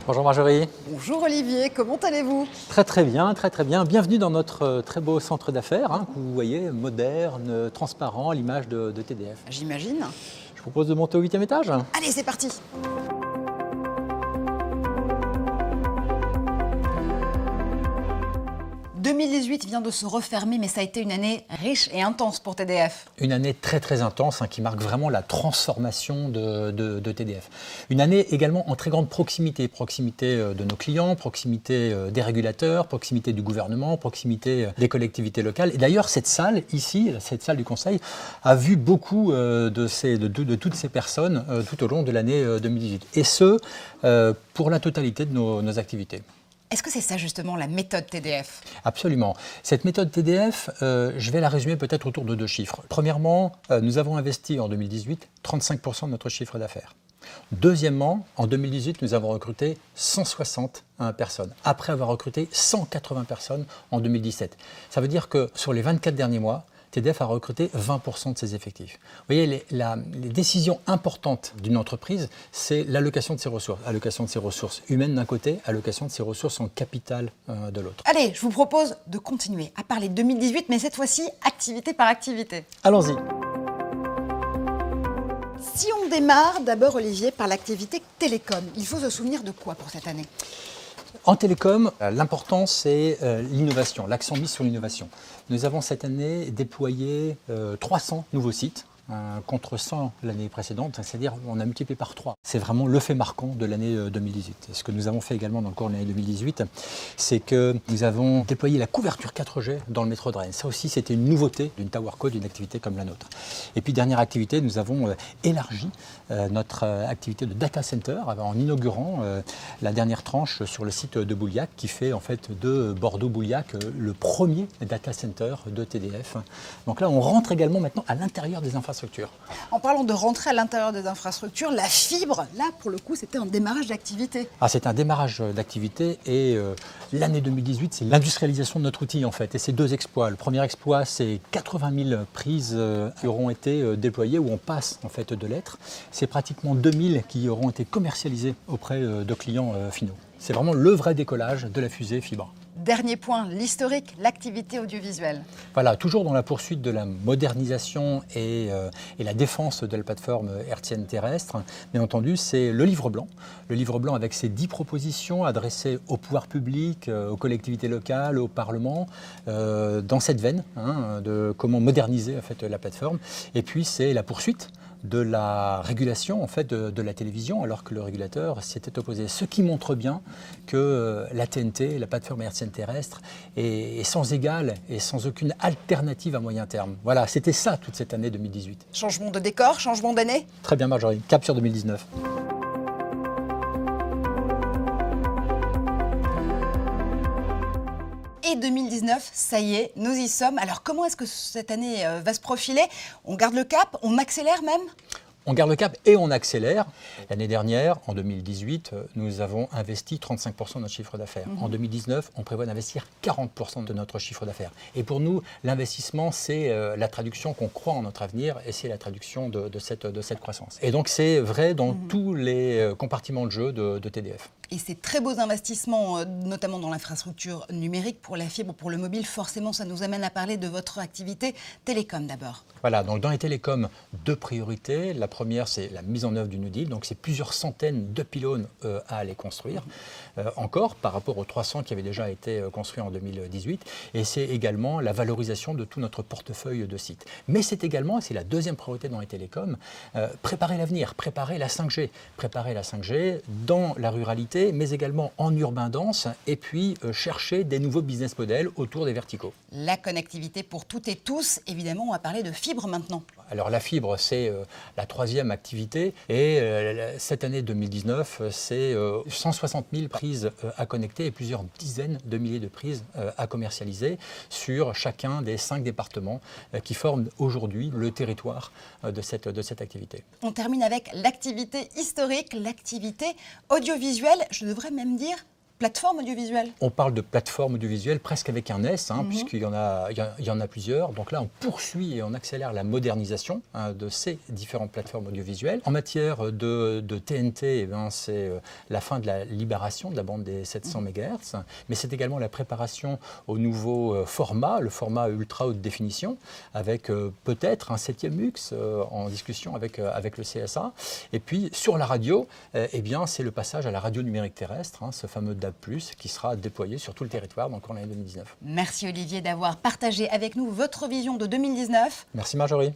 Bonjour Marjorie. Bonjour Olivier, comment allez-vous? Très très bien, très très bien. Bienvenue dans notre très beau centre d'affaires, que vous voyez, moderne, transparent, à l'image de TDF. J'imagine. Je vous propose de monter au 8e étage. Allez, c'est parti! 2018 vient de se refermer, mais ça a été une année riche et intense pour TDF. Une année très très intense qui marque vraiment la transformation de TDF. Une année également en très grande proximité. Proximité de nos clients, proximité des régulateurs, proximité du gouvernement, proximité des collectivités locales. Et d'ailleurs, cette salle ici, cette salle du Conseil, a vu beaucoup de toutes ces personnes tout au long de l'année 2018. Et ce, pour la totalité de nos activités. Est-ce que c'est ça justement la méthode TDF? Absolument. Cette méthode TDF, je vais la résumer peut-être autour de deux chiffres. Premièrement, nous avons investi en 2018 35% de notre chiffre d'affaires. Deuxièmement, en 2018, nous avons recruté 160 personnes, après avoir recruté 180 personnes en 2017. Ça veut dire que sur les 24 derniers mois, TDF a recruté 20% de ses effectifs. Vous voyez, les décisions importantes d'une entreprise, c'est l'allocation de ses ressources. Allocation de ses ressources humaines d'un côté, allocation de ses ressources en capital de l'autre. Allez, je vous propose de continuer à parler de 2018, mais cette fois-ci, activité par activité. Allons-y. Si on démarre d'abord, Olivier, par l'activité télécom, il faut se souvenir de quoi pour cette année? En télécom, l'important c'est l'innovation, l'accent mis sur l'innovation. Nous avons cette année déployé 300 nouveaux sites contre 100 l'année précédente, c'est-à-dire on a multiplié par 3. C'est vraiment le fait marquant de l'année 2018. Et ce que nous avons fait également dans le cours de l'année 2018, c'est que nous avons déployé la couverture 4G dans le métro de Rennes. Ça aussi, c'était une nouveauté d'une TowerCo, d'une activité comme la nôtre. Et puis, dernière activité, nous avons élargi notre activité de data center en inaugurant la dernière tranche sur le site de Bouliac, qui fait en fait de Bordeaux-Bouliac le premier data center de TDF. Donc là, on rentre également maintenant à l'intérieur des infrastructures. En parlant de rentrer à l'intérieur des infrastructures, la fibre, là pour le coup c'était un démarrage d'activité. C'est un démarrage d'activité et l'année 2018 c'est l'industrialisation de notre outil en fait. Et c'est deux exploits. Le premier exploit c'est 80 000 prises qui auront été déployées où on passe en fait de lettres. C'est pratiquement 2000 qui auront été commercialisées auprès de clients finaux. C'est vraiment le vrai décollage de la fusée fibre. Dernier point, l'historique, l'activité audiovisuelle. Voilà, toujours dans la poursuite de la modernisation et la défense de la plateforme hertzienne terrestre. Bien entendu, c'est le livre blanc. Le livre blanc avec ses 10 propositions adressées au pouvoir public, aux collectivités locales, au Parlement, dans cette veine de comment moderniser en fait, la plateforme. Et puis, c'est la poursuite de la régulation en fait, de la télévision, alors que le régulateur s'était opposé. Ce qui montre bien que la TNT, la plateforme hertzienne terrestre, est sans égal et sans aucune alternative à moyen terme. Voilà, c'était ça toute cette année 2018. Changement de décor, changement d'année? Très bien Marjorie, cap sur 2019. Et 2019, ça y est, nous y sommes. Alors comment est-ce que cette année va se profiler? On garde le cap? On accélère même? On garde le cap et on accélère. L'année dernière, en 2018, nous avons investi 35% de notre chiffre d'affaires. En 2019, on prévoit d'investir 40% de notre chiffre d'affaires. Et pour nous, l'investissement, c'est la traduction qu'on croit en notre avenir et c'est la traduction de cette croissance. Et donc, c'est vrai dans tous les compartiments de jeu de TDF. Et ces très beaux investissements, notamment dans l'infrastructure numérique, pour la fibre, pour le mobile, forcément, ça nous amène à parler de votre activité télécom d'abord. Voilà, donc dans les télécoms, deux priorités. La première, c'est la mise en œuvre du New Deal. Donc, c'est plusieurs centaines de pylônes à aller construire, encore par rapport aux 300 qui avaient déjà été construits en 2018. Et c'est également la valorisation de tout notre portefeuille de sites. Mais c'est également, et c'est la deuxième priorité dans les télécoms, préparer l'avenir, préparer la 5G. Préparer la 5G dans la ruralité, mais également en urbain dense, et puis chercher des nouveaux business models autour des verticaux. La connectivité pour toutes et tous, évidemment, on va parler de fibre maintenant. Alors la fibre, c'est la troisième activité, et cette année 2019, c'est 160 000 prises à connecter et plusieurs dizaines de milliers de prises à commercialiser sur chacun des 5 départements qui forment aujourd'hui le territoire de cette activité. On termine avec l'activité historique, l'activité audiovisuelle, je devrais même dire plateforme audiovisuelle? On parle de plateforme audiovisuelle presque avec un S, puisqu'il y en a plusieurs. Donc là, on poursuit et on accélère la modernisation de ces différentes plateformes audiovisuelles. En matière de TNT, c'est la fin de la libération de la bande des 700 MHz, mais c'est également la préparation au nouveau format, le format ultra haute définition, avec peut-être un 7e MUX en discussion avec le CSA. Et puis sur la radio, c'est le passage à la radio numérique terrestre, ce fameux DAB+, qui sera déployé sur tout le territoire dans l'année 2019. Merci Olivier d'avoir partagé avec nous votre vision de 2019. Merci Marjorie.